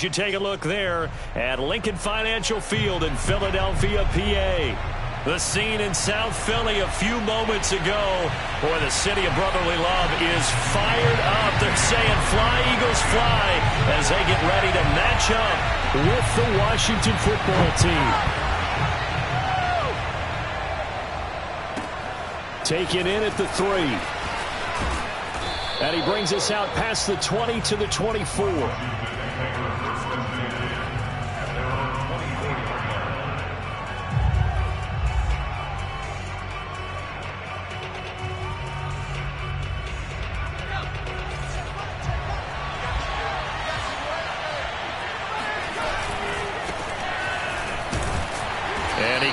You take a look there at Lincoln Financial Field in Philadelphia, PA. The scene in South Philly a few moments ago. Boy, the city of brotherly love is fired up. They're saying fly, Eagles, fly, as they get ready to match up with the Washington football team. Taken in at the 3. And he brings us out past the 20 to the 24.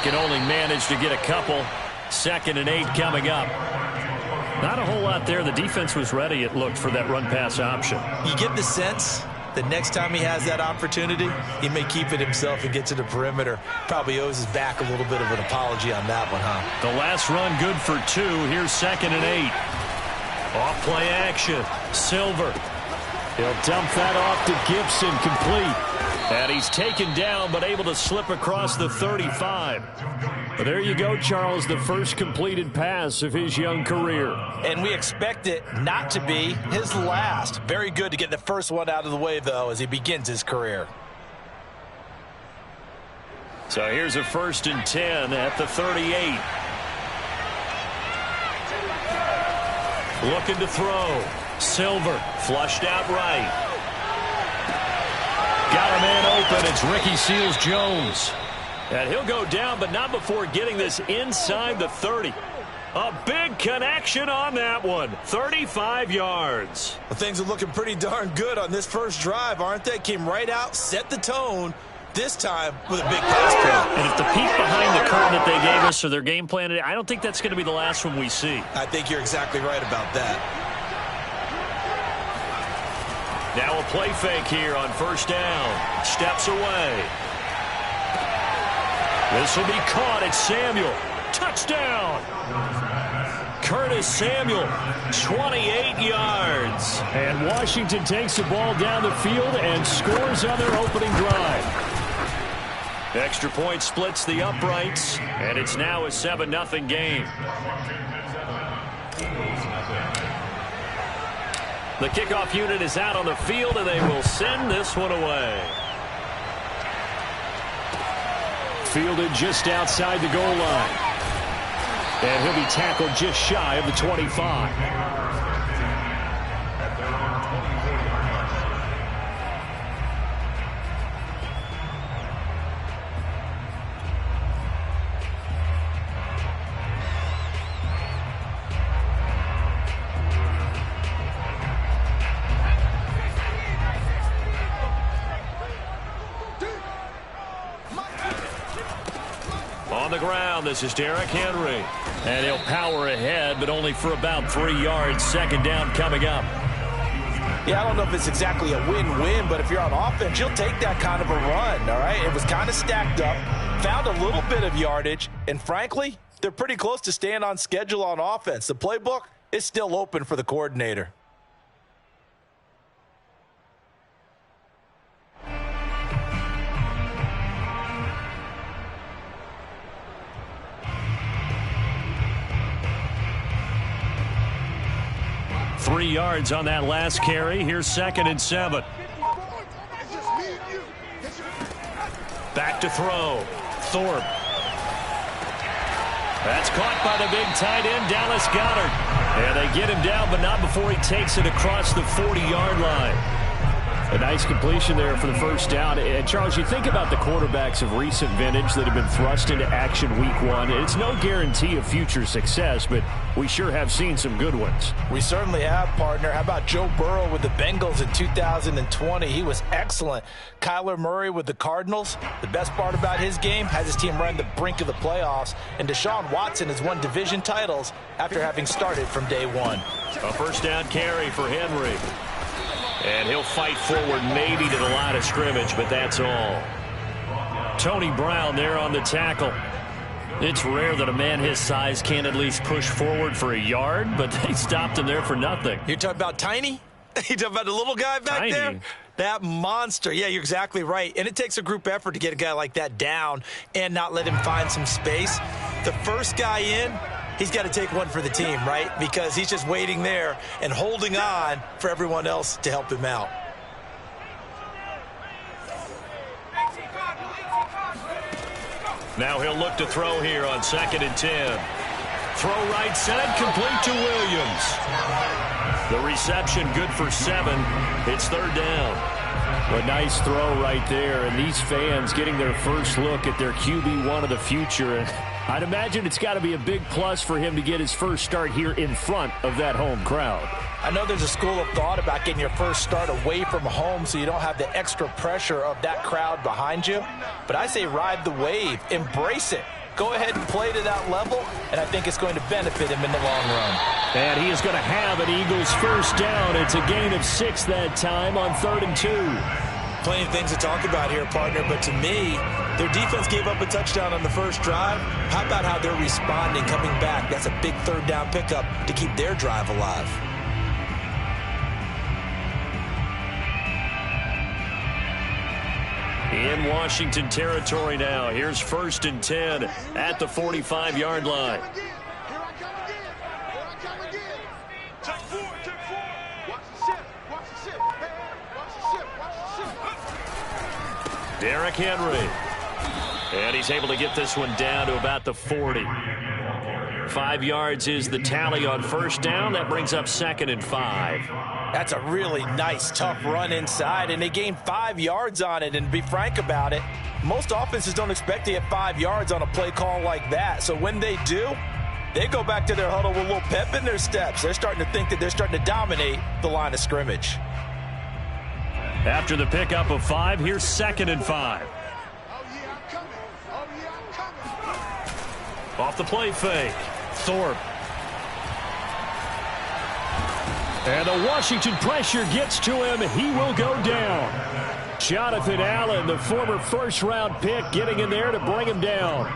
Can only manage to get a couple. 2nd and 8 coming up. Not a whole lot there. The defense was ready, it looked, for that run-pass option. You get the sense that next time he has that opportunity, he may keep it himself and get to the perimeter. Probably owes his back a little bit of an apology on that one, huh? The last run good for 2. Here's 2nd and 8. Off play action. Silver. He'll dump that off to Gibson, complete. And he's taken down, but able to slip across the 35. But there you go, Charles, the first completed pass of his young career. And we expect it not to be his last. Very good to get the first one out of the way, though, as he begins his career. So here's a 1st and 10 at the 38. Looking to throw. Silver flushed out right. Got a man open. It's Ricky Seals-Jones. And he'll go down, but not before getting this inside the 30. A big connection on that one. 35 yards. Well, things are looking pretty darn good on this first drive, aren't they? Came right out, set the tone, this time with a big pass play. And if the peek behind the curtain that they gave us or their game plan, I don't think that's going to be the last one we see. I think you're exactly right about that. Now a play fake here on 1st down. Steps away. This will be caught. It's Samuel. Touchdown. Curtis Samuel, 28 yards. And Washington takes the ball down the field and scores on their opening drive. Extra point splits the uprights, and it's now a 7-0 game. The kickoff unit is out on the field, and they will send this one away. Fielded just outside the goal line. And he'll be tackled just shy of the 25. This is Derrick Henry. And he'll power ahead, but only for about 3 yards. 2nd down coming up. Yeah, I don't know if it's exactly a win-win, but if you're on offense, you'll take that kind of a run, all right? It was kind of stacked up, found a little bit of yardage, and frankly, they're pretty close to staying on schedule on offense. The playbook is still open for the coordinator. Three yards on that last carry. Here's 2nd and 7. Back to throw. Thorpe. That's caught by the big tight end, Dallas Goedert. And they get him down, but not before he takes it across the 40-yard line. A nice completion there for the 1st down. And Charles, you think about the quarterbacks of recent vintage that have been thrust into action week 1. It's no guarantee of future success, but we sure have seen some good ones. We certainly have, partner. How about Joe Burrow with the Bengals in 2020? He was excellent. Kyler Murray with the Cardinals. The best part about his game has his team run the brink of the playoffs. And Deshaun Watson has won division titles after having started from day one. A 1st down carry for Henry. And he'll fight forward maybe to the line of scrimmage, but that's all. Tony Brown there on the tackle. It's rare that a man his size can't at least push forward for a yard, but they stopped him there for nothing. You're talking about Tiny? You talking about the little guy back there? That monster. Yeah, you're exactly right. And it takes a group effort to get a guy like that down and not let him find some space. The first guy in, he's got to take one for the team, right? Because he's just waiting there and holding on for everyone else to help him out. Now he'll look to throw here on 2nd and 10. Throw right side, complete to Williams. The reception good for 7. It's 3rd down. A nice throw right there, and these fans getting their first look at their QB1 of the future. And I'd imagine it's got to be a big plus for him to get his first start here in front of that home crowd. I know there's a school of thought about getting your first start away from home so you don't have the extra pressure of that crowd behind you. But I say ride the wave. Embrace it. Go ahead and play to that level, and I think it's going to benefit him in the long run. And he is going to have an Eagles first down. It's a gain of 6 that time on 3rd and 2. Plenty of things to talk about here, partner, but to me, their defense gave up a touchdown on the first drive. How about how they're responding, coming back? That's a big 3rd down pickup to keep their drive alive. In Washington territory now. Here's 1st and 10 at the 45-yard line. Derrick Henry. And he's able to get this one down to about the 40. 5 yards is the tally on 1st down. That brings up 2nd and 5. That's a really nice, tough run inside, and they gained 5 yards on it. And to be frank about it, most offenses don't expect to get 5 yards on a play call like that. So when they do, they go back to their huddle with a little pep in their steps. They're starting to think that they're starting to dominate the line of scrimmage. After the pickup of 5, here's 2nd and 5. Off the play fake. Thorpe. And the Washington pressure gets to him. He will go down. Jonathan Allen, the former first-round pick, getting in there to bring him down.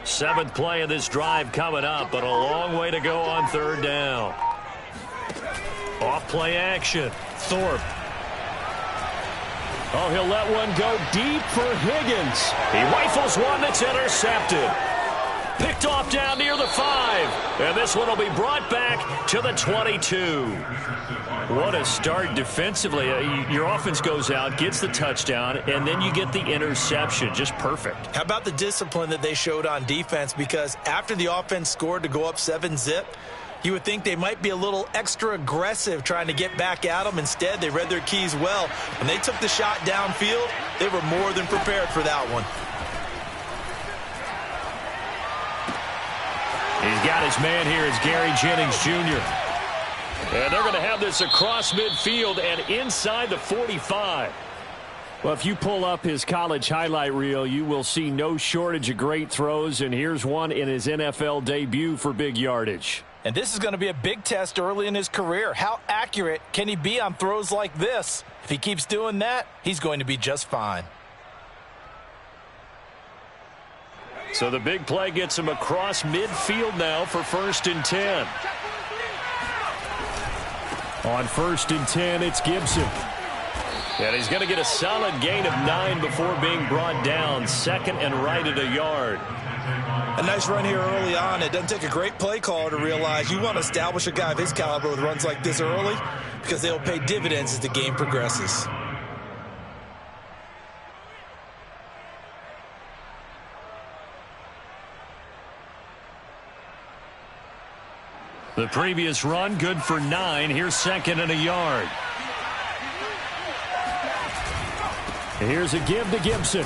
Seventh play of this drive coming up, but a long way to go on 3rd down. Off play action. Thorpe. Oh, he'll let one go deep for Higgins. He rifles one that's intercepted. Picked off down near the 5. And this one will be brought back to the 22. What a start defensively. Your offense goes out, gets the touchdown, and then you get the interception. Just perfect. How about the discipline that they showed on defense? Because after the offense scored to go up 7-zip, you would think they might be a little extra aggressive trying to get back at them. Instead, they read their keys well. When they took the shot downfield, they were more than prepared for that one. He's got his man here. It's Gary Jennings Jr. And they're going to have this across midfield and inside the 45. Well, if you pull up his college highlight reel, you will see no shortage of great throws. And here's one in his NFL debut for big yardage. And this is going to be a big test early in his career. How accurate can he be on throws like this? If he keeps doing that, he's going to be just fine. So the big play gets him across midfield now for 1st and 10. On 1st and 10, it's Gibson. And he's going to get a solid gain of 9 before being brought down. 2nd and right at a yard. A nice run here early on. It doesn't take a great play caller to realize you want to establish a guy of his caliber with runs like this early because they'll pay dividends as the game progresses. The previous run, good for 9. Here's 2nd and a yard. Here's a give to Gibson.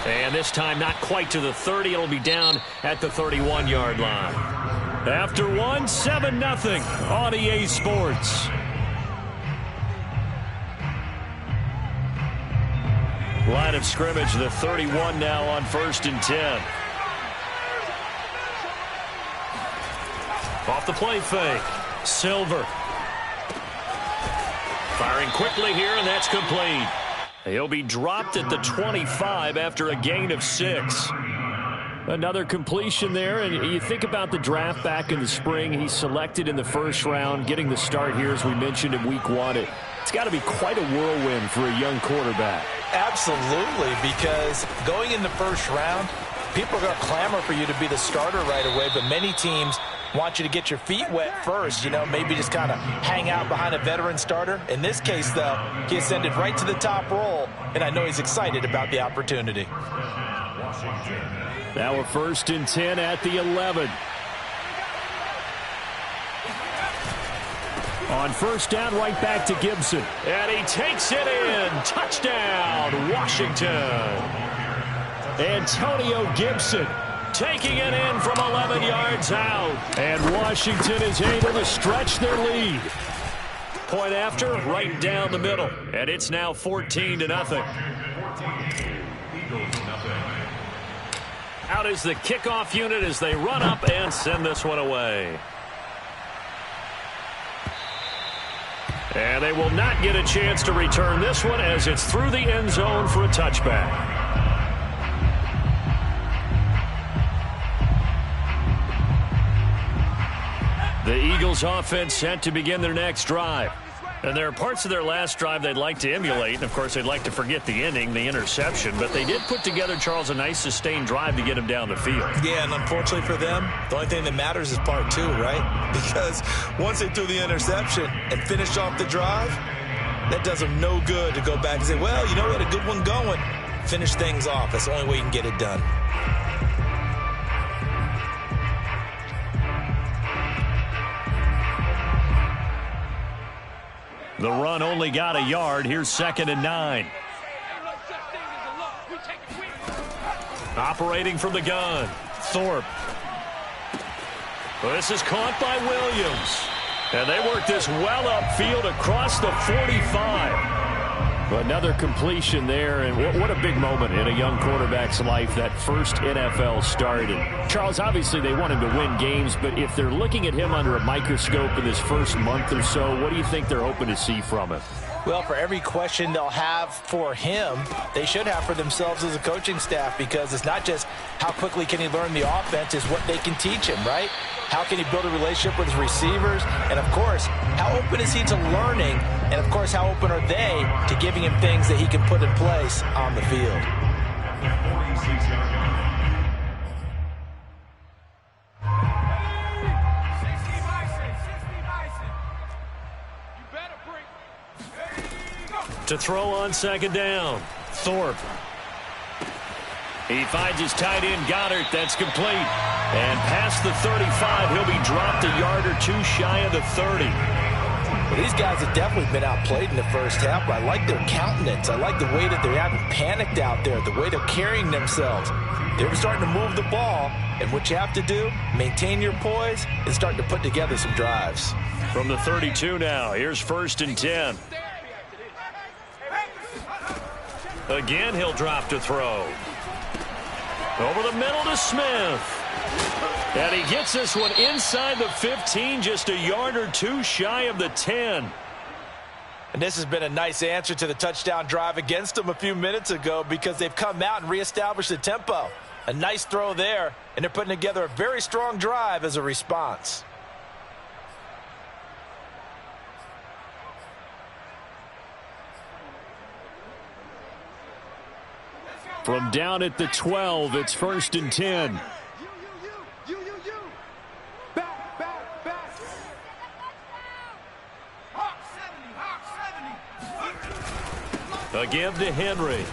And this time not quite to the 30. It'll be down at the 31-yard line. After one, 7-0 on EA Sports. Line of scrimmage, the 31 now on 1st and 10. Off the play fake. Silver. Firing quickly here, and that's complete. He'll be dropped at the 25 after a gain of 6. Another completion there, and you think about the draft back in the spring. He's selected in the first round, getting the start here, as we mentioned, in week 1. It's got to be quite a whirlwind for a young quarterback. Absolutely, because going in the first round, people are going to clamor for you to be the starter right away, but many teams want you to get your feet wet first, maybe just kind of hang out behind a veteran starter. In this case, though, he ascended right to the top roll, and I know he's excited about the opportunity. Now a 1st and 10 at the 11. On 1st down, right back to Gibson. And he takes it in. Touchdown, Washington. Antonio Gibson taking it in from 11 yards out. And Washington is able to stretch their lead. Point after, right down the middle. And it's now 14-0. Out is the kickoff unit as they run up and send this one away. And they will not get a chance to return this one as it's through the end zone for a touchback. The Eagles offense set to begin their next drive. And there are parts of their last drive they'd like to emulate. And, of course, they'd like to forget the ending, the interception. But they did put together, Charles, a nice sustained drive to get him down the field. Yeah, and unfortunately for them, the only thing that matters is part 2, right? Because once they threw the interception and finished off the drive, that does them no good to go back and say, well, we had a good one going. Finish things off. That's the only way you can get it done. The run only got a yard. Here's 2nd and 9. Operating from the gun. Thorpe. This is caught by Williams. And they work this well upfield across the 45. Another completion there, and what a big moment in a young quarterback's life, that first NFL start. And Charles, obviously they want him to win games, but if they're looking at him under a microscope in this first month or so, what do you think they're hoping to see from him? Well, for every question they'll have for him, they should have for themselves as a coaching staff, because it's not just how quickly can he learn the offense, it's what they can teach him, right? How can he build a relationship with his receivers? And, of course, how open is he to learning? And, of course, how open are they to giving him things that he can put in place on the field? To throw on 2nd down. Thorpe. He finds his tight end, Goddard. That's complete. And past the 35, he'll be dropped a yard or 2 shy of the 30. Well, these guys have definitely been outplayed in the first half, but I like their countenance. I like the way that they haven't panicked out there, the way they're carrying themselves. They're starting to move the ball, and what you have to do, maintain your poise, and start to put together some drives. From the 32 now, here's 1st and 10. Again, he'll drop to throw. Over the middle to Smith. And he gets this one inside the 15, just a yard or 2 shy of the 10. And this has been a nice answer to the touchdown drive against them a few minutes ago, because they've come out and reestablished the tempo. A nice throw there, and they're putting together a very strong drive as a response. From down at the 12, it's 1st and 10. A give to Henry.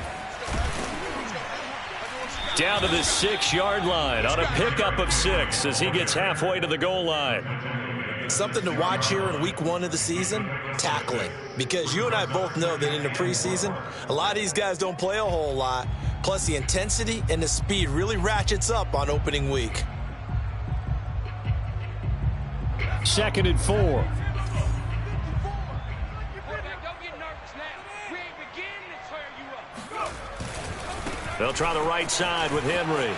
Down to the 6-yard line on a pickup of 6 as he gets halfway to the goal line. Something to watch here in week 1 of the season, tackling. Because you and I both know that in the preseason, a lot of these guys don't play a whole lot. Plus, the intensity and the speed really ratchets up on opening week. 2nd and 4. They'll try the right side with Henry.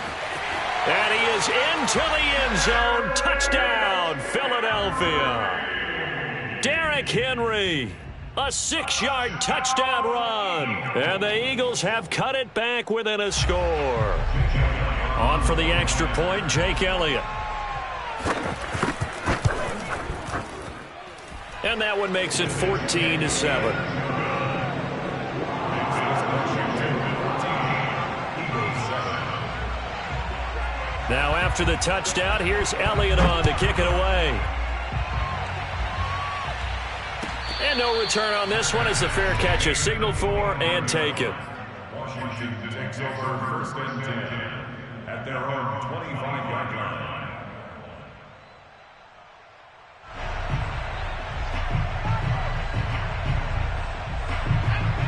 And he is into the end zone. Touchdown, Philadelphia. Derrick Henry, a 6-yard touchdown run. And the Eagles have cut it back within a score. On for the extra point, Jake Elliott. And that one makes it 14-7. Now after the touchdown, here's Elliott on to kick it away. And no return on this one as the fair catch is signaled for and taken. Washington takes over 1st and 10 at their own 25-yard line.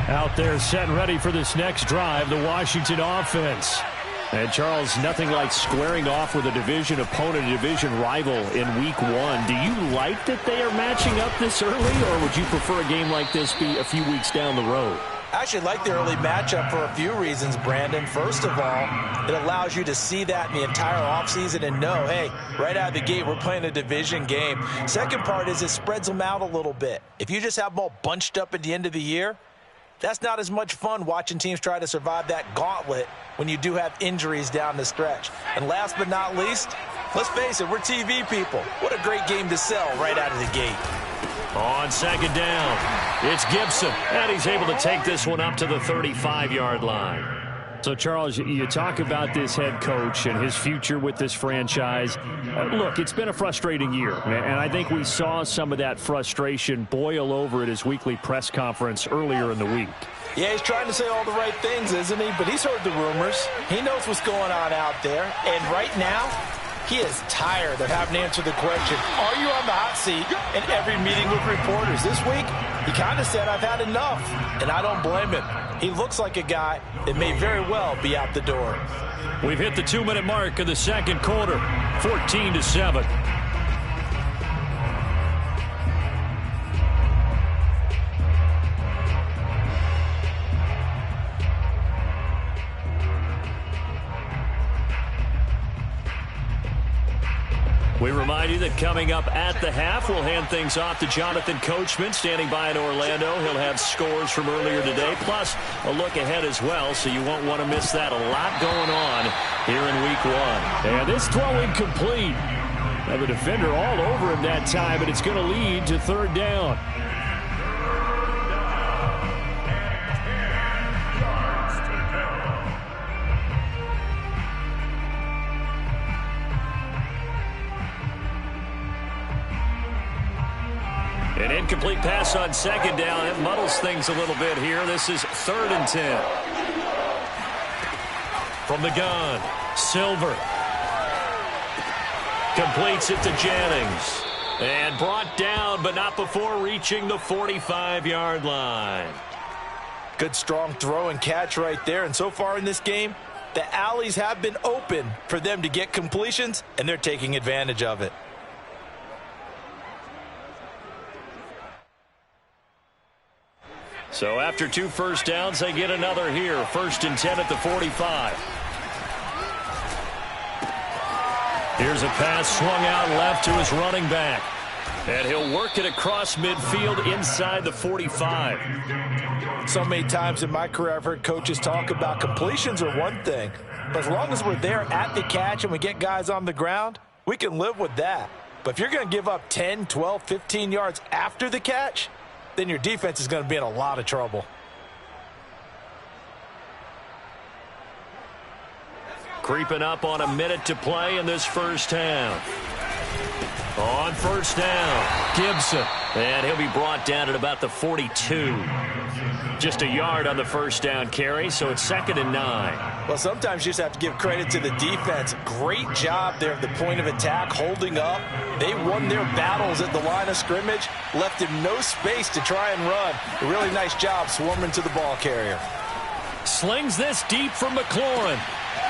Out there set and ready for this next drive, the Washington offense. And, Charles, nothing like squaring off with a division opponent, a division rival in Week 1. Do you like that they are matching up this early, or would you prefer a game like this be a few weeks down the road? I actually like the early matchup for a few reasons, Brandon. First of all, it allows you to see that in the entire offseason and know, hey, right out of the gate, we're playing a division game. Second part is it spreads them out a little bit. If you just have them all bunched up at the end of the year, that's not as much fun watching teams try to survive that gauntlet when you do have injuries down the stretch. And last but not least, let's face it, we're TV people. What a great game to sell right out of the gate. On second down, it's Gibson, and he's able to take this one up to the 35-yard line. So, Charles, you talk about this head coach and his future with this franchise. Look, it's been a frustrating year, and I think we saw some of that frustration boil over at his weekly press conference earlier in the week. Yeah, he's trying to say all the right things, isn't he? But he's heard the rumors. He knows what's going on out there. And right now, he is tired of having to answer the question, are you on the hot seat in every meeting with reporters? This week, he kind of said, I've had enough. And I don't blame him. He looks like a guy that may very well be out the door. We've hit the 2-minute mark of the second quarter, 14-7. We remind you that coming up at the half, we'll hand things off to Jonathan Coachman, standing by in Orlando. He'll have scores from earlier today, plus a look ahead as well, so you won't want to miss that. A lot going on here in Week 1. And this throw incomplete. Now the defender all over him that time, but it's going to lead to third down. An incomplete pass on second down. It muddles things a little bit here. This is 3rd and 10. From the gun, Silver. Completes it to Jennings. And brought down, but not before reaching the 45-yard line. Good strong throw and catch right there. And so far in this game, the alleys have been open for them to get completions, and they're taking advantage of it. So after 2 first downs, they get another here. 1st and 10 at the 45. Here's a pass swung out left to his running back. And he'll work it across midfield inside the 45. So many times in my career, I've heard coaches talk about completions are one thing. But as long as we're there at the catch and we get guys on the ground, we can live with that. But if you're going to give up 10, 12, 15 yards after the catch, then your defense is going to be in a lot of trouble. Creeping up on a minute to play in this first half. On first down, Gibson. And he'll be brought down at about the 42. Just a yard on the first down carry, so it's 2nd and 9. Well, sometimes you just have to give credit to the defense. Great job there at the point of attack, holding up. They won their battles at the line of scrimmage, left him no space to try and run. A really nice job swarming to the ball carrier. Slings this deep from McLaurin.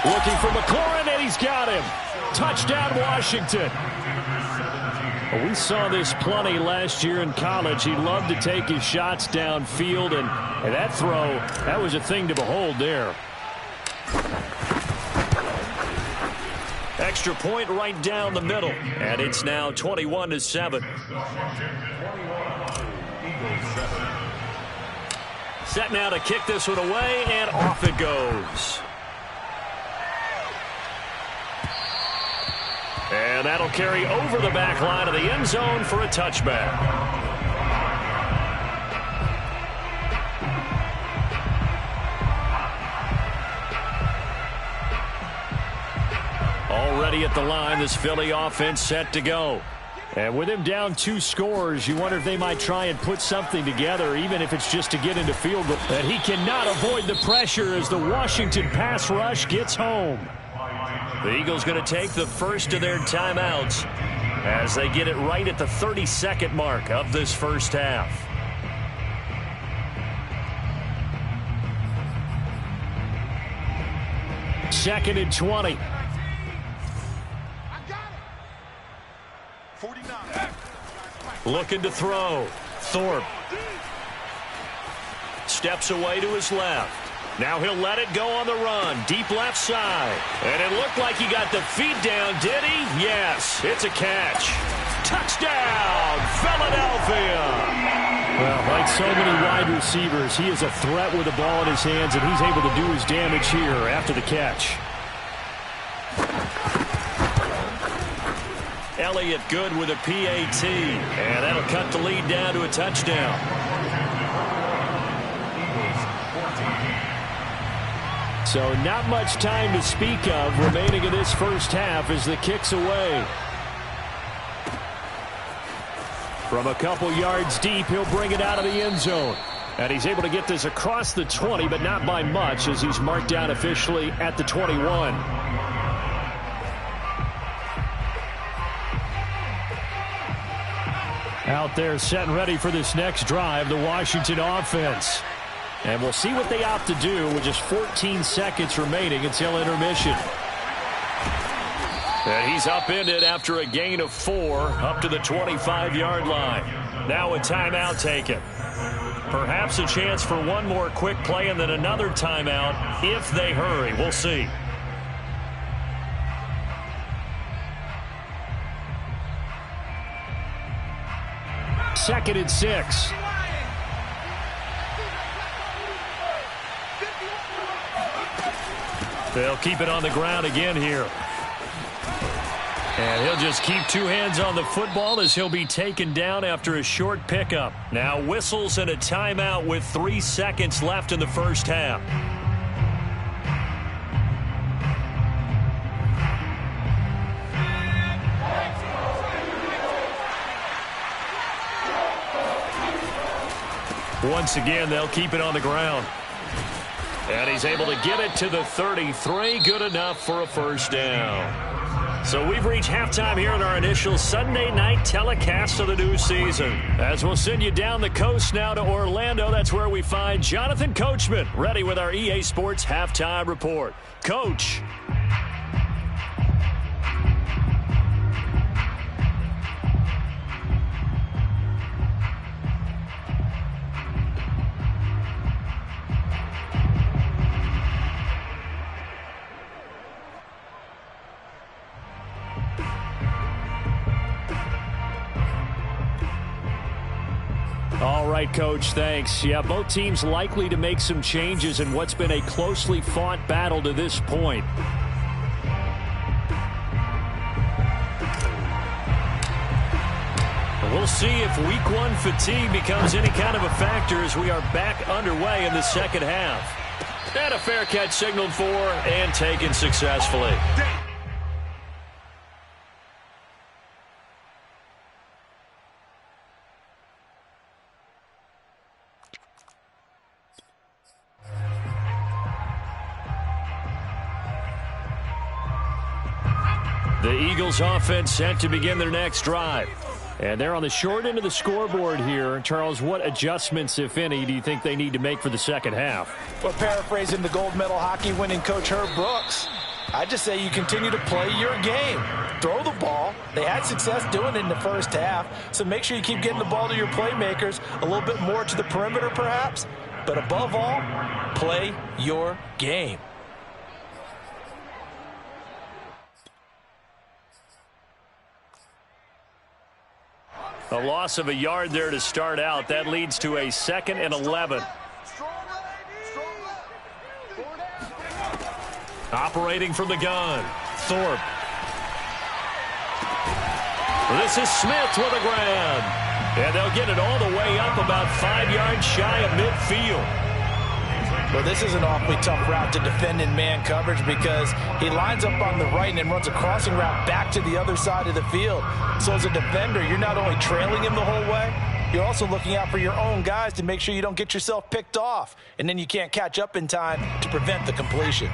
Looking for McLaurin, and he's got him. Touchdown, Washington. Well, we saw this plenty last year in college. He loved to take his shots downfield, and that throw, that was a thing to behold there. extra point right down the middle. And it's now 21-7. Set now to kick this one away, and off it goes. And that'll carry over the back line of the end zone for a touchback. Already at the line, this Philly offense set to go. And with him down 2 scores, you wonder if they might try and put something together, even if it's just to get into field goal. And he cannot avoid the pressure as the Washington pass rush gets home. The Eagles going to take the first of their timeouts as they get it right at the 32nd mark of this first half. Second and 20. Looking to throw. Thorpe steps away to his left. Now he'll let it go on the run. Deep left side. And it looked like he got the feet down, did he? Yes, it's a catch. Touchdown, Philadelphia. Well, like so many wide receivers, he is a threat with the ball in his hands, and he's able to do his damage here after the catch. Elliott good with a PAT, and that'll cut the lead down to a touchdown. So not much time to speak of remaining in this first half as the kick's away. From a couple yards deep, he'll bring it out of the end zone. And he's able to get this across the 20, but not by much as he's marked down officially at the 21. Out there set and ready for this next drive, the Washington offense. And we'll see what they opt to do with just 14 seconds remaining until intermission. And he's upended after a gain of 4 up to the 25-yard line. Now a timeout taken. Perhaps a chance for one more quick play and then another timeout if they hurry. We'll see. Second and 6. They'll keep it on the ground again here. And he'll just keep 2 hands on the football as he'll be taken down after a short pickup. Now whistles and a timeout with 3 seconds left in the first half. Once again, they'll keep it on the ground. And he's able to get it to the 33. Good enough for a first down. So we've reached halftime here in our initial Sunday night telecast of the new season. As we'll send you down the coast now to Orlando, that's where we find Jonathan Coachman, ready with our EA Sports Halftime Report. Coach. All right, Coach, thanks. Yeah, both teams likely to make some changes in what's been a closely fought battle to this point. We'll see if week 1 fatigue becomes any kind of a factor as we are back underway in the second half. And a fair catch signaled for and taken successfully. The Eagles offense set to begin their next drive. And they're on the short end of the scoreboard here. Charles, what adjustments, if any, do you think they need to make for the second half? Well, paraphrasing the gold medal hockey winning coach Herb Brooks, I just say you continue to play your game. Throw the ball. They had success doing it in the first half, so make sure you keep getting the ball to your playmakers, a little bit more to the perimeter perhaps, but above all, play your game. A loss of a yard there to start out. That leads to a 2nd and 11. Operating from the gun, Thorpe. This is Smith with a grab. And they'll get it all the way up about 5 yards shy of midfield. Well, this is an awfully tough route to defend in man coverage because he lines up on the right and then runs a crossing route back to the other side of the field. So as a defender, you're not only trailing him the whole way, you're also looking out for your own guys to make sure you don't get yourself picked off. And then you can't catch up in time to prevent the completion.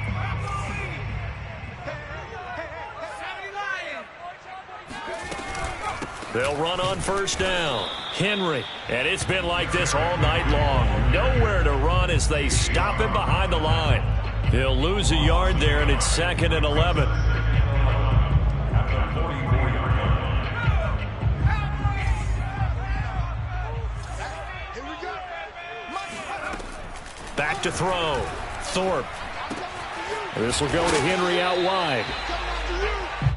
They'll run on first down. Henry. And it's been like this all night long. Nowhere to run as they stop him behind the line. He'll lose a yard there, and it's 2nd and 11. Back to throw. Thorpe. This will go to Henry out wide.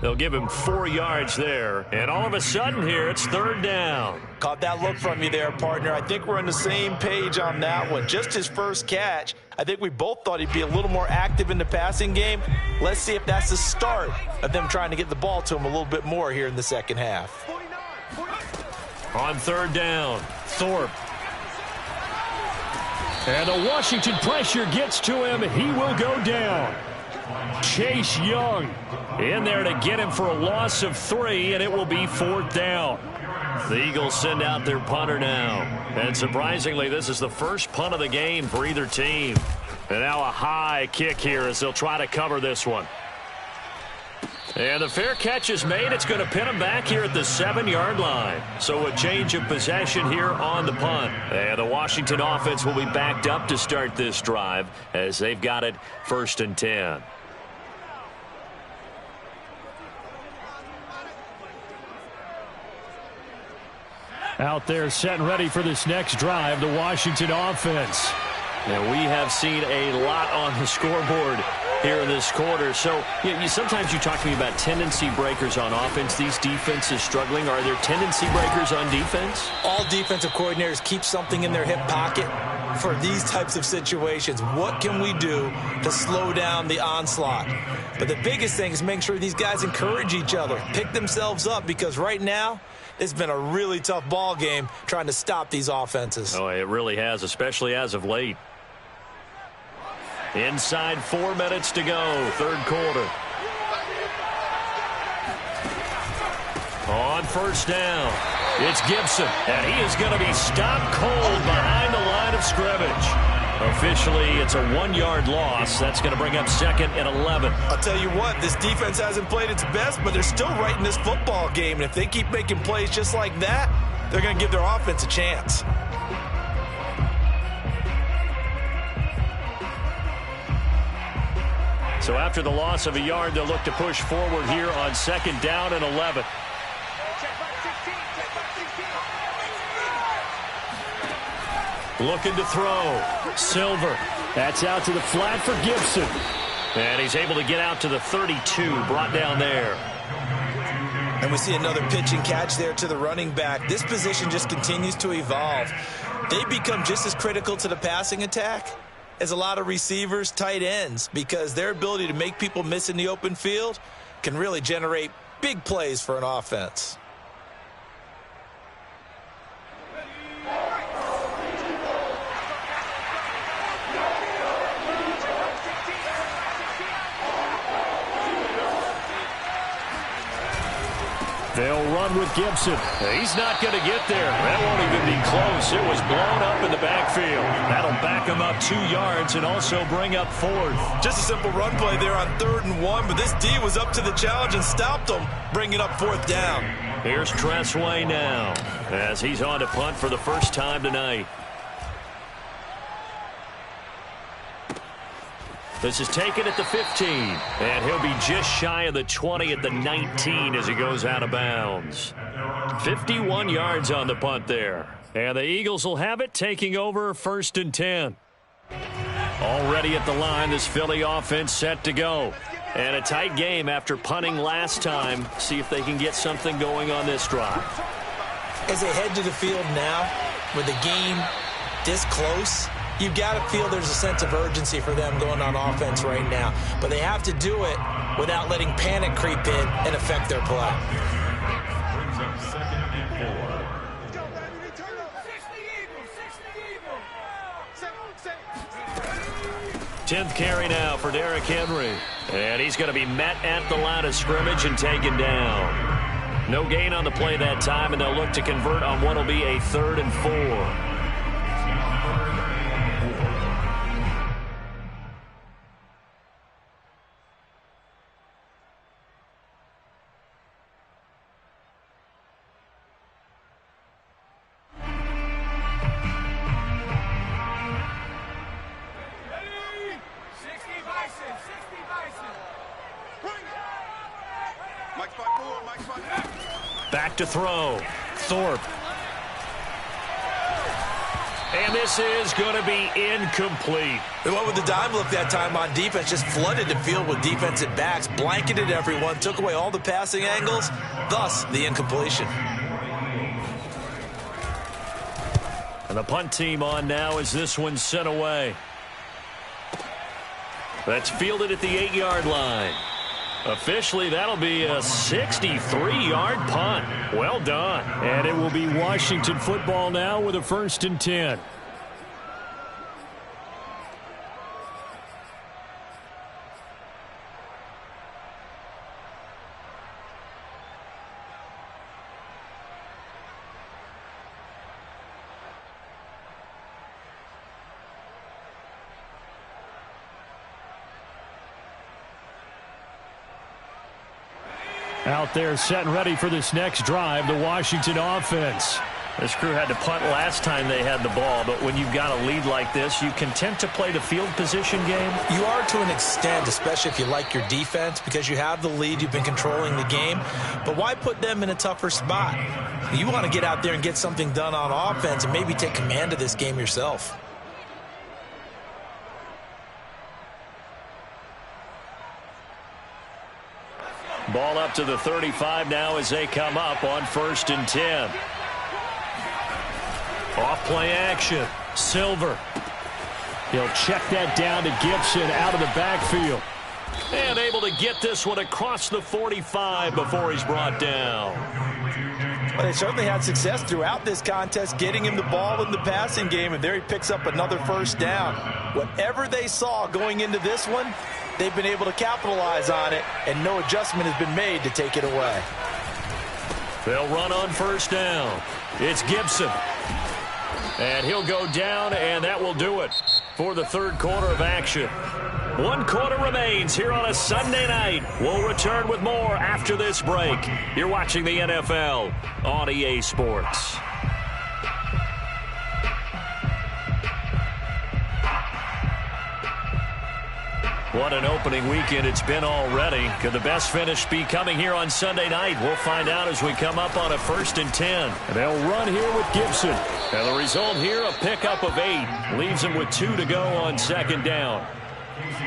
They'll give him 4 yards there. And all of a sudden here, it's 3rd down. Caught that look from you there, partner. I think we're on the same page on that one. Just his first catch. I think we both thought he'd be a little more active in the passing game. Let's see if that's the start of them trying to get the ball to him a little bit more here in the second half. On 3rd down, Thorpe. And the Washington pressure gets to him. He will go down. Chase Young in there to get him for a loss of 3, and it will be 4th down. The Eagles send out their punter now. And surprisingly, this is the first punt of the game for either team. And now a high kick here as they'll try to cover this one. And the fair catch is made. It's going to pin him back here at the 7-yard line. So a change of possession here on the punt. And the Washington offense will be backed up to start this drive as they've got it 1st and 10. Out there set and ready for this next drive, the Washington offense. And we have seen a lot on the scoreboard here in this quarter. So sometimes you talk to me about tendency breakers on offense. These defenses struggling. Are there tendency breakers on defense? All defensive coordinators keep something in their hip pocket for these types of situations. What can we do to slow down the onslaught? But the biggest thing is make sure these guys encourage each other, pick themselves up, because right now it's been a really tough ball game trying to stop these offenses. Oh, it really has, especially as of late. Inside 4 minutes to go, 3rd quarter. On first down, it's Gibson, and he is going to be stopped cold behind the line of scrimmage. Officially, it's a 1-yard loss. That's going to bring up 2nd and 11. I'll tell you what, this defense hasn't played its best, but they're still right in this football game. And if they keep making plays just like that, they're going to give their offense a chance. So after the loss of a yard, they'll look to push forward here on 2nd down and 11. Looking to throw. Silver. That's out to the flat for Gibson. And he's able to get out to the 32, brought down there. And we see another pitch and catch there to the running back. This position just continues to evolve. They become just as critical to the passing attack as a lot of receivers, tight ends, because their ability to make people miss in the open field can really generate big plays for an offense. They'll run with Gibson. He's not going to get there. That won't even be close. It was blown up in the backfield. That'll back him up 2 yards and also bring up 4th. Just a simple run play there on 3rd and 1, but this D was up to the challenge and stopped him, bringing up 4th down. Here's Tressway now as he's on to punt for the first time tonight. This is taken at the 15, and he'll be just shy of the 20 at the 19 as he goes out of bounds. 51 yards on the punt there. And the Eagles will have it, taking over 1st and 10. Already at the line, this Philly offense set to go. And a tight game after punting last time. See if they can get something going on this drive. As they head to the field now, with the game this close, you've got to feel there's a sense of urgency for them going on offense right now. But they have to do it without letting panic creep in and affect their play. Brings up 2nd and 4. 10th carry now for Derrick Henry. And he's going to be met at the line of scrimmage and taken down. No gain on the play that time, and they'll look to convert on what will be a 3rd and 4. Back to throw. Thorpe. And this is going to be incomplete. They went with the dime look that time on defense, just flooded the field with defensive backs, blanketed everyone, took away all the passing angles, thus the incompletion. And the punt team on now as this one's sent away. That's fielded at the 8-yard line. Officially, that'll be a 63-yard punt. Well done. And it will be Washington football now with a 1st and 10. Out there set and ready for this next drive, the Washington offense. This crew had to punt last time they had the ball, but when you've got a lead like this, you content to play the field position game? You are to an extent, especially if you like your defense, because you have the lead, you've been controlling the game. But why put them in a tougher spot? You want to get out there and get something done on offense and maybe take command of this game yourself. Ball up to the 35 now as they come up on 1st and 10. Off play action. Silver. He'll check that down to Gibson out of the backfield. And able to get this one across the 45 before he's brought down. Well, they certainly had success throughout this contest, getting him the ball in the passing game, and there he picks up another 1st down. Whatever they saw going into this one, they've been able to capitalize on it, and no adjustment has been made to take it away. They'll run on 1st down. It's Gibson. And he'll go down, and that will do it for the 3rd quarter of action. 1 quarter remains here on a Sunday night. We'll return with more after this break. You're watching the NFL on EA Sports. What an opening weekend it's been already. Could the best finish be coming here on Sunday night? We'll find out as we come up on a 1st and 10. And they'll run here with Gibson. And the result here, a pickup of 8. Leaves them with 2 to go on 2nd down.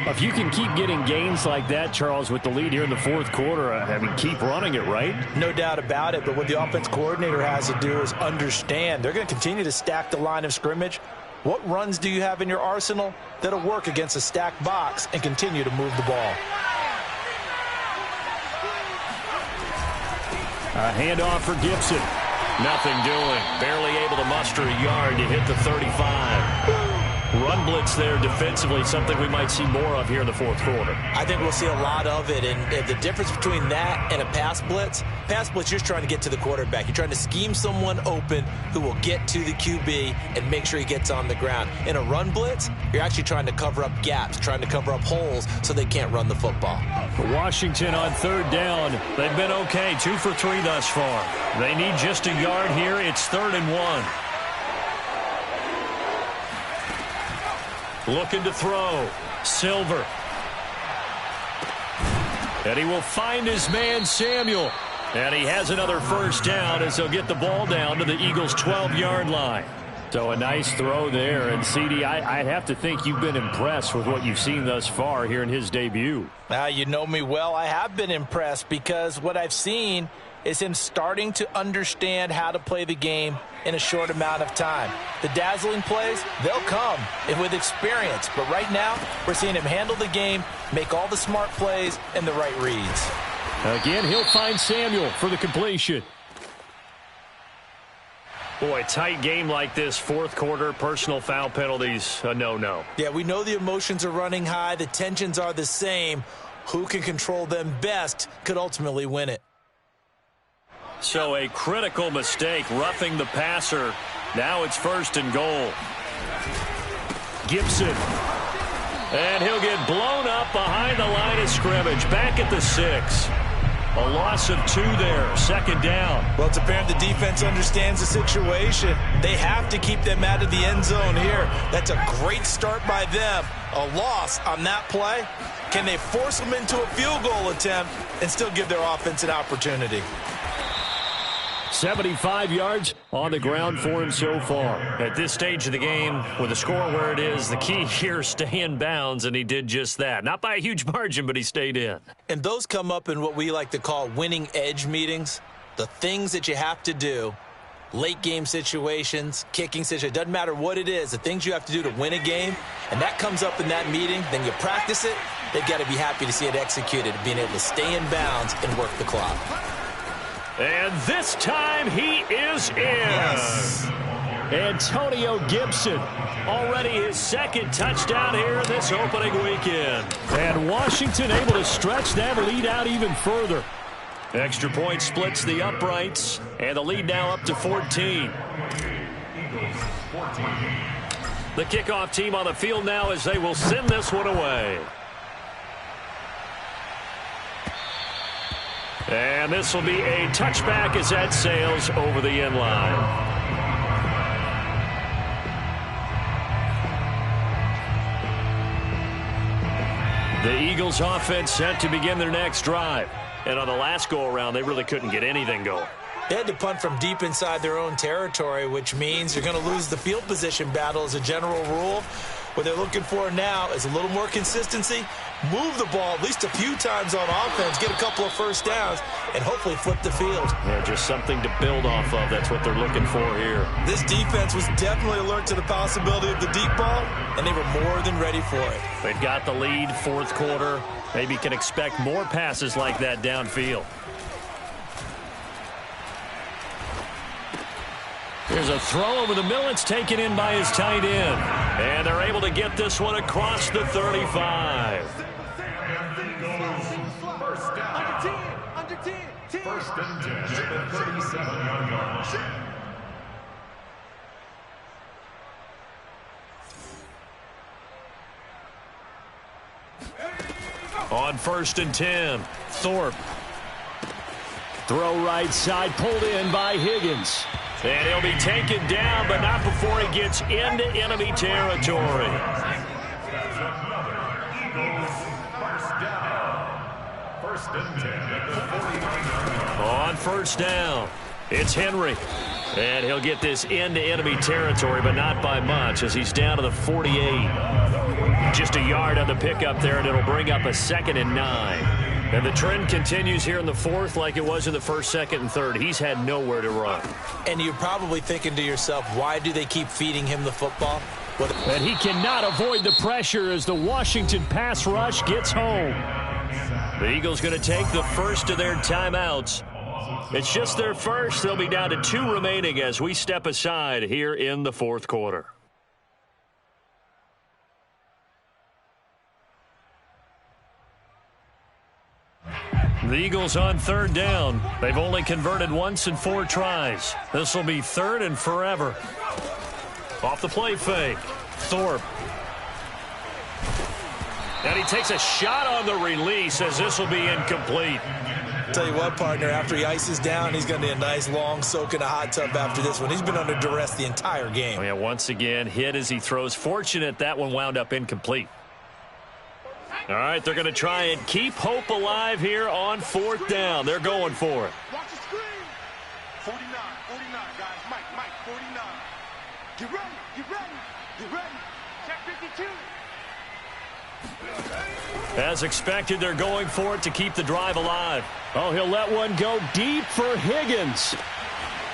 If you can keep getting gains like that, Charles, with the lead here in the 4th quarter, I mean, keep running it, right? No doubt about it, but what the offense coordinator has to do is understand they're going to continue to stack the line of scrimmage. What runs do you have in your arsenal that'll work against a stacked box and continue to move the ball? A handoff for Gibson. Nothing doing. Barely able to muster a yard to hit the 35. Run blitz there defensively, something we might see more of here in the 4th quarter. I think we'll see a lot of it, and the difference between that and a pass blitz, you're just trying to get to the quarterback. You're trying to scheme someone open who will get to the QB and make sure he gets on the ground. In a run blitz, you're actually trying to cover up gaps, trying to cover up holes so they can't run the football. Washington on 3rd down. They've been okay, 2 for 3 thus far. They need just a yard here. It's 3rd and 1. Looking to throw. Silver. And he will find his man, Samuel. And he has another 1st down as he'll get the ball down to the Eagles' 12-yard line. So a nice throw there. And, CD, I'd have to think you've been impressed with what you've seen thus far here in his debut. You know me well. I have been impressed because what I've seen is him starting to understand how to play the game in a short amount of time. The dazzling plays, they'll come with experience. But right now, we're seeing him handle the game, make all the smart plays, and the right reads. Again, he'll find Samuel for the completion. Boy, tight game like this, fourth quarter, personal foul penalties, a no-no. Yeah, we know the emotions are running high. The tensions are the same. Who can control them best could ultimately win it. So a critical mistake, roughing the passer. Now it's 1st and goal. Gibson. And he'll get blown up behind the line of scrimmage. Back at the 6. A loss of 2 there, 2nd down. Well, it's apparent the defense understands the situation. They have to keep them out of the end zone here. That's a great start by them. A loss on that play. Can they force them into a field goal attempt and still give their offense an opportunity? 75 yards on the ground for him so far. At this stage of the game, with the score where it is, the key here, stay in bounds, and he did just that. Not by a huge margin, but he stayed in. And those come up in what we like to call winning edge meetings. The things that you have to do, late game situations, kicking situations, doesn't matter what it is, the things you have to do to win a game, and that comes up in that meeting, then you practice it, they've got to be happy to see it executed, being able to stay in bounds and work the clock. And this time he is in. Yes. Antonio Gibson, already his 2nd touchdown here this opening weekend. And Washington able to stretch that lead out even further. Extra point splits the uprights, and the lead now up to 14. The kickoff team on the field now as they will send this one away. And this will be a touchback as that sails over the end line. The Eagles offense set to begin their next drive. And on the last go-around, they really couldn't get anything going. They had to punt from deep inside their own territory, which means you're going to lose the field position battle as a general rule. What they're looking for now is a little more consistency, move the ball at least a few times on offense, get a couple of first downs, and hopefully flip the field. Yeah, just something to build off of. That's what they're looking for here. This defense was definitely alert to the possibility of the deep ball, and they were more than ready for it. They've got the lead, fourth quarter. Maybe can expect more passes like that downfield. There's a throw over the middle. It's taken in by his tight end. And they're able to get this one across the 35. First and 10 at the 37-yard line. On 1st and 10, Thorpe. Throw right side, pulled in by Higgins. And he'll be taken down, but not before he gets into enemy territory. First and 10 at the 49-yard line. On 1st down, it's Henry. And he'll get this into enemy territory, but not by much as he's down to the 48. Just a yard on the pickup there, and it'll bring up a 2nd and 9. And the trend continues here in the 4th like it was in the 1st, 2nd, and 3rd. He's had nowhere to run. And you're probably thinking to yourself, why do they keep feeding him the football? Well, and he cannot avoid the pressure as the Washington pass rush gets home. The Eagles going to take the first of their timeouts. It's just their first. They'll be down to 2 remaining as we step aside here in the 4th quarter. The Eagles on 3rd down. They've only converted once in 4 tries. This will be 3rd and forever. Off the play fake. Thorpe. And he takes a shot on the release as this will be incomplete. Tell you what, partner, after he ices down, he's going to be a nice long soak in a hot tub after this one. He's been under duress the entire game. Oh, yeah, once again, hit as he throws. Fortunate that one wound up incomplete. All right, they're going to try and keep hope alive here on 4th down. They're going for it. Watch the screen. 49, guys. Mike, 49. Get ready. Check 52. As expected, they're going for it to keep the drive alive. Oh, he'll let one go deep for Higgins.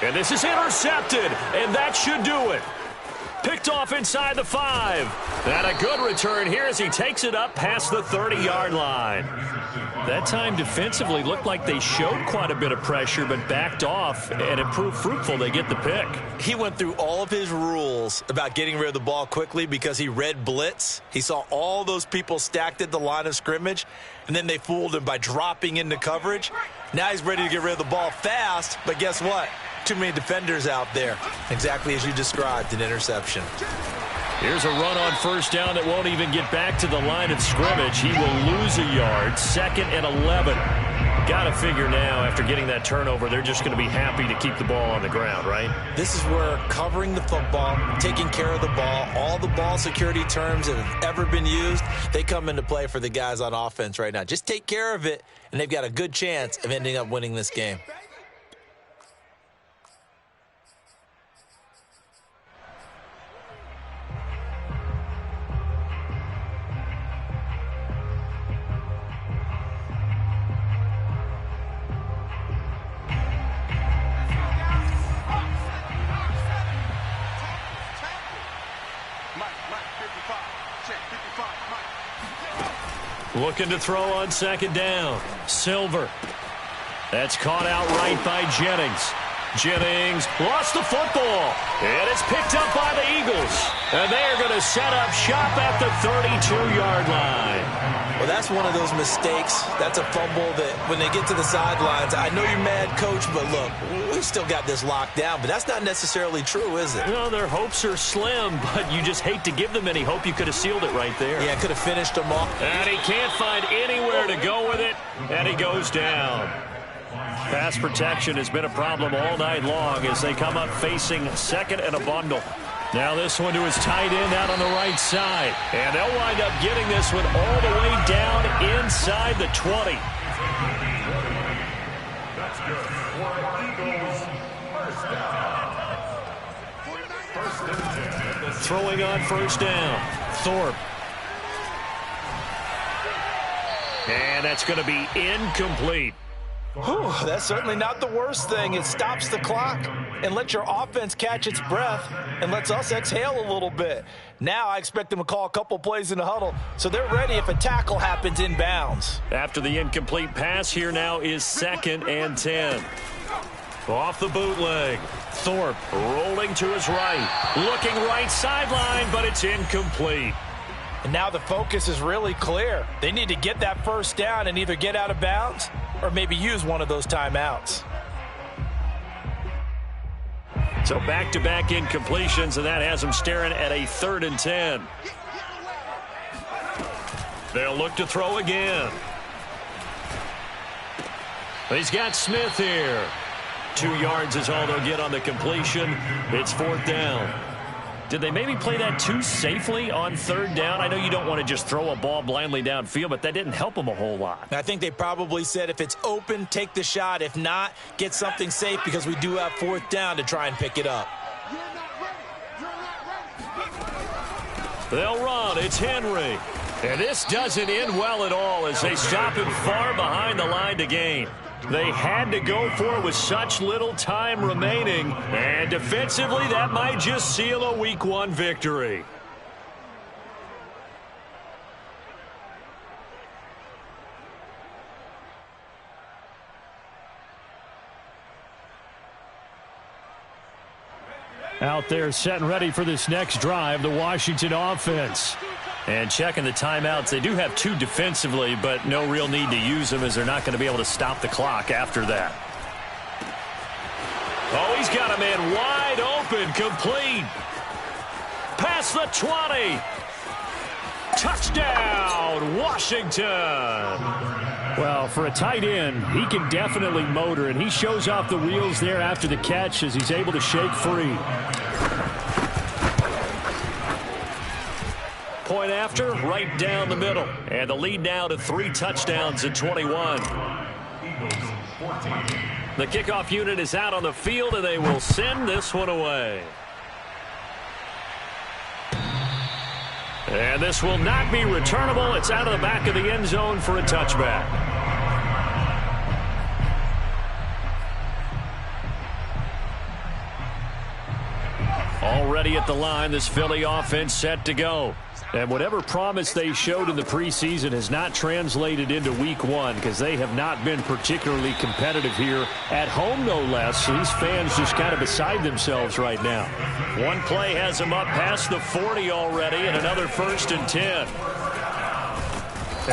And this is intercepted, and that should do it. Picked off inside the 5. And a good return here as he takes it up past the 30-yard line. That time defensively looked like they showed quite a bit of pressure but backed off, and it proved fruitful. They get the pick. He went through all of his rules about getting rid of the ball quickly because he read blitz. He saw all those people stacked at the line of scrimmage, and then they fooled him by dropping into coverage. Now he's ready to get rid of the ball fast, but guess what? Too many defenders out there. Exactly as you described, an interception. Here's a run on first down that won't even get back to the line of scrimmage. He will lose a yard. 2nd and 11. Got to figure now, after getting that turnover, they're just going to be happy to keep the ball on the ground, right? This is where covering the football, taking care of the ball, all the ball security terms that have ever been used, they come into play for the guys on offense right now. Just take care of it, and they've got a good chance of ending up winning this game. Looking to throw on 2nd down. Silver. That's caught out right by Jennings. Jennings lost the football. And it's picked up by the Eagles. And they are going to set up shop at the 32-yard line. Well, that's one of those mistakes. That's a fumble that when they get to the sidelines, I know you're mad, Coach, but look, we've still got this locked down. But that's not necessarily true, is it? Well, their hopes are slim, but you just hate to give them any hope. You could have sealed it right there. Yeah, could have finished them off. And he can't find anywhere to go with it, and he goes down. Pass protection has been a problem all night long as they come up facing 2nd and a bundle. Now this one to his tight end out on the right side. And they'll wind up getting this one all the way down inside the 20. That's good. For Eagles, first down. First and 10. Throwing on first down. Thorpe. And that's going to be incomplete. Whew, that's certainly not the worst thing. It stops the clock and lets your offense catch its breath and lets us exhale a little bit. Now I expect them to call a couple plays in the huddle so they're ready if a tackle happens inbounds. After the incomplete pass, here now is 2nd and 10. Off the bootleg. Thorpe rolling to his right. Looking right sideline, but it's incomplete. And now the focus is really clear. They need to get that first down and either get out of bounds or maybe use one of those timeouts. So back-to-back incompletions, and that has them staring at a 3rd and 10. They'll look to throw again. He's got Smith here. 2 yards is all they'll get on the completion. It's 4th down. Did they maybe play that too safely on 3rd down? I know you don't want to just throw a ball blindly downfield, but that didn't help them a whole lot. I think they probably said if it's open, take the shot. If not, get something safe because we do have 4th down to try and pick it up. They'll run. It's Henry. And this doesn't end well at all as they stop him far behind the line to gain. They had to go for it with such little time remaining. And defensively, that might just seal a Week 1 victory. Out there setting ready for this next drive, the Washington offense. And checking the timeouts. They do have 2 defensively, but no real need to use them as they're not going to be able to stop the clock after that. Oh, he's got a man wide open, complete. Past the 20. Touchdown, Washington. Well, for a tight end, he can definitely motor, and he shows off the wheels there after the catch as he's able to shake free. Point after, right down the middle. And the lead now to 3 touchdowns at 21. The kickoff unit is out on the field, and they will send this one away. And this will not be returnable. It's out of the back of the end zone for a touchback. Already at the line, this Philly offense set to go. And whatever promise they showed in the preseason has not translated into week one because they have not been particularly competitive here at home, no less. These fans just kind of beside themselves right now. One play has them up past the 40 already, and another 1st and 10.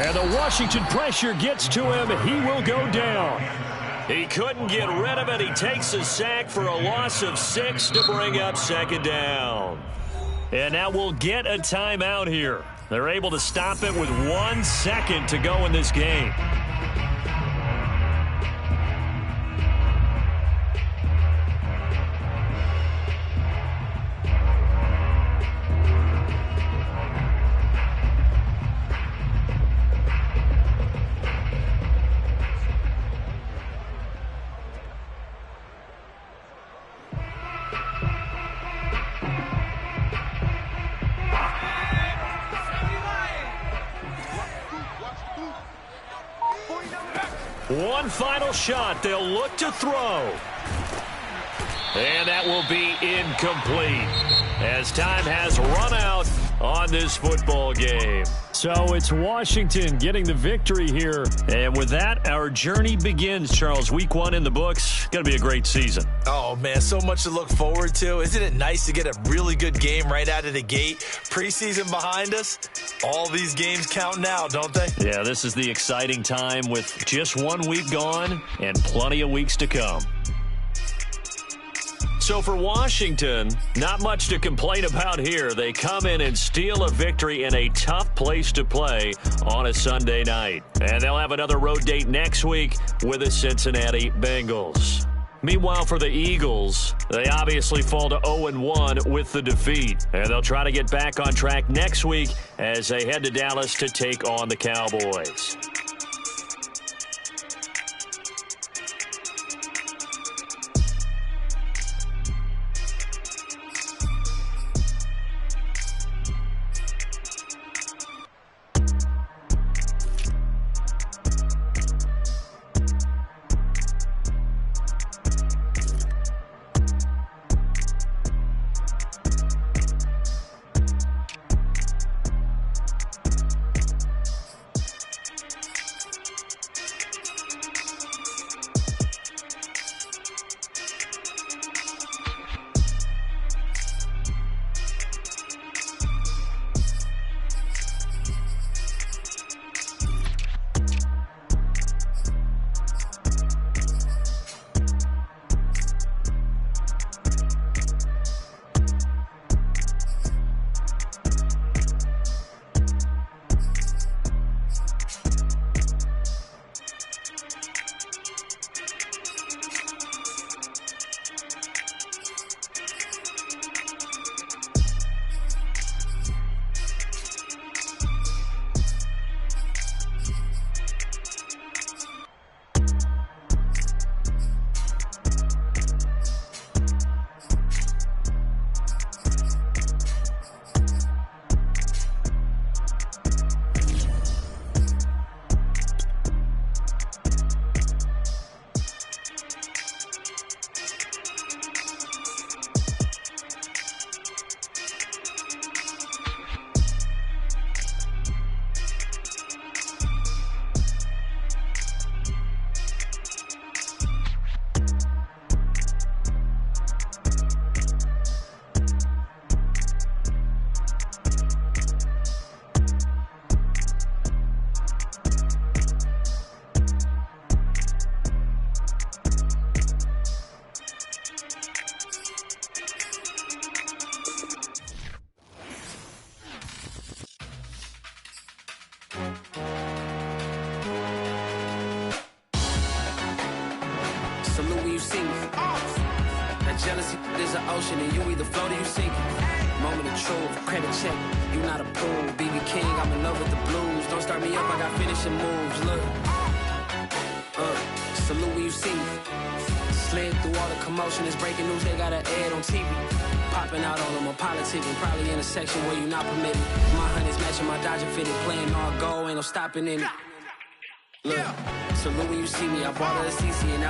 And the Washington pressure gets to him. He will go down. He couldn't get rid of it. He takes a sack for a loss of 6 to bring up 2nd down. And now we'll get a timeout here. They're able to stop it with 1 second to go in this game. One final shot. They'll look to throw. And that will be incomplete as time has run out on this football game. So it's Washington getting the victory here. And with that, our journey begins, Charles. Week 1 in the books. Going to be a great season. Oh, man, so much to look forward to. Isn't it nice to get a really good game right out of the gate? Preseason behind us. All these games count now, don't they? Yeah, this is the exciting time with just 1 week gone and plenty of weeks to come. So for Washington, not much to complain about here. They come in and steal a victory in a tough place to play on a Sunday night. And they'll have another road date next week with the Cincinnati Bengals. Meanwhile, for the Eagles, they obviously fall to 0-1 with the defeat. And they'll try to get back on track next week as they head to Dallas to take on the Cowboys. Salute when you see me. That jealousy is an ocean, and you either float or you sink it. Moment of truth, credit check, you not approved. BB King, I'm in love with the blues. Don't start me up, I got finishing moves. Look, salute when you see me. Slid through all the commotion, it's breaking news, they got an ad on TV. Popping out on them, I'm politicking, probably in a section where you not permitted. My honey's matching my Dodger fitted, playing all go, ain't no stopping in it. Look, salute when you see me, I bought her a CC and